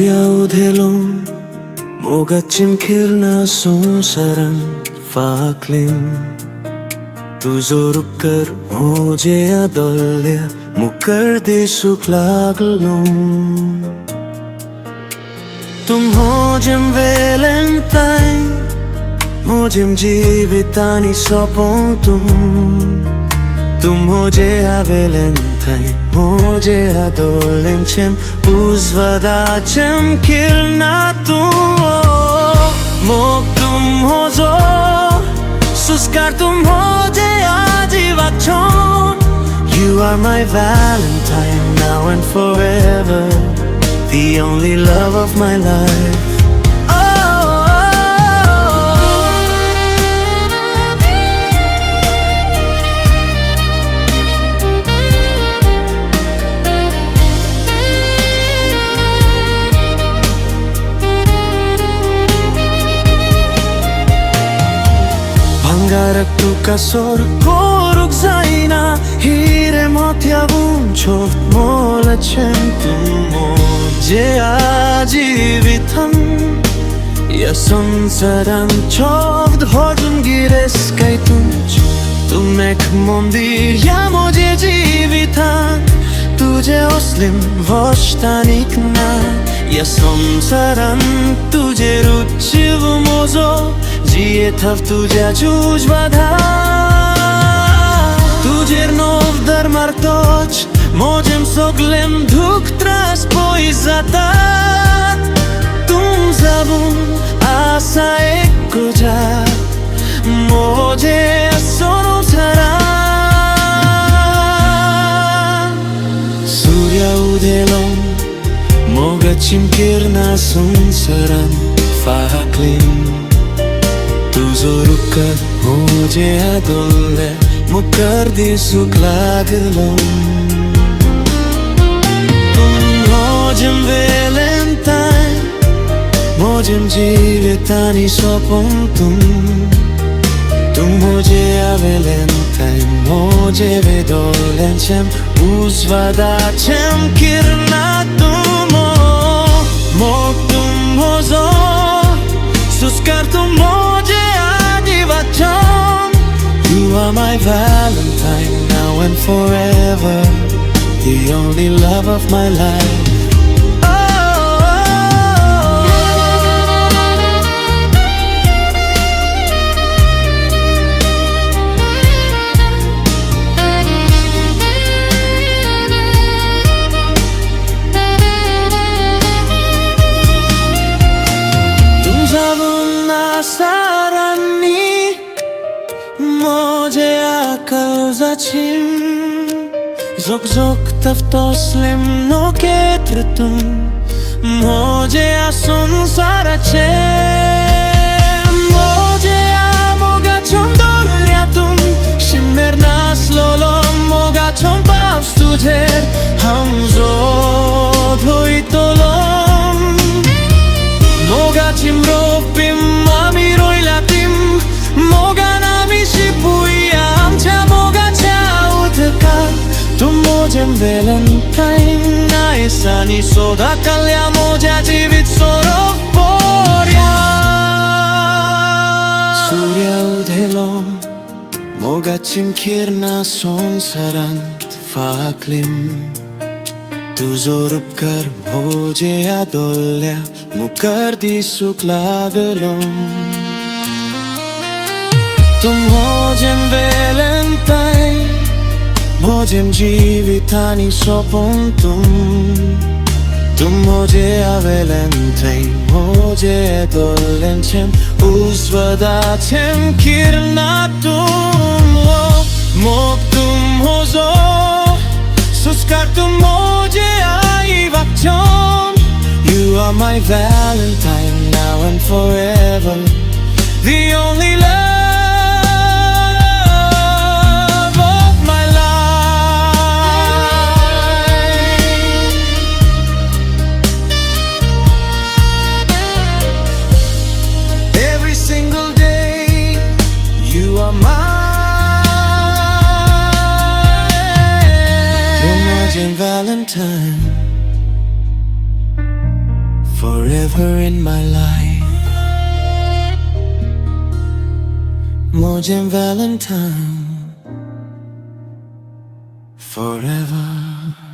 Suryaudhelum Mogachim kirna sunsaran faklim Tuzo rukkar hoje adolya Mukar de suklaglum Tum hojim valentine Mojim jivitani sopontum Tum hoje a valentine Moje adolencem uzvadacem kirnatum Moktum hozo suskartum hoje ajivachon You are my valentine now and forever The only love of my life Bangaraktu kasor koruk zaina Hire motyavun çok molacem tumo Je ajivitam Ya sansaran çovd hodun gires kaitunch Tum ek mondir ya moje jivitan Tuje oslim voshtanikna Ya sansaran tuje ruchiv mozo Jiye thav tuja jujvadha Tujer nov dar martoch Mojem soglem duk tras poizatat Tum zabun asa ekko ja Moje sono saran Surya udhelom Mogachim kirna sunsaran faklim Tuzo rukkar hoje adolya Mukar de suklaglum Tum hojim valentine Mojim jivitani sopontum Tum hoje a valentine Moje vedolencem uzvadacem kirnatum Moktum hozo suskartum moje ajivachon You are my valentine now and forever The only love of my life Sarani Moje akal zachim Zok zok taftoslim no ketretum Moje asun saracem Moje amogachom dolyatum Shimmer nas lolom mogachom pavstujer Hamzo dhoitolom Mogachim ropim Mojem valentine Naisani soda kalya moja jivit soroporya Surya udhelom Mogachim kirna sonsaran faklim Tuzo rukkar hoje adolya Mukar di suklaglum Tum hojem valentine Mojem jivitani sopontum Tum hoje a valentine Moje adolencem uzvadacem kirnatum Moktum hozo suskartum moje ajivachon You are my valentine now and forever The only love Valentine forever in my life. Mojem Valentine, forever.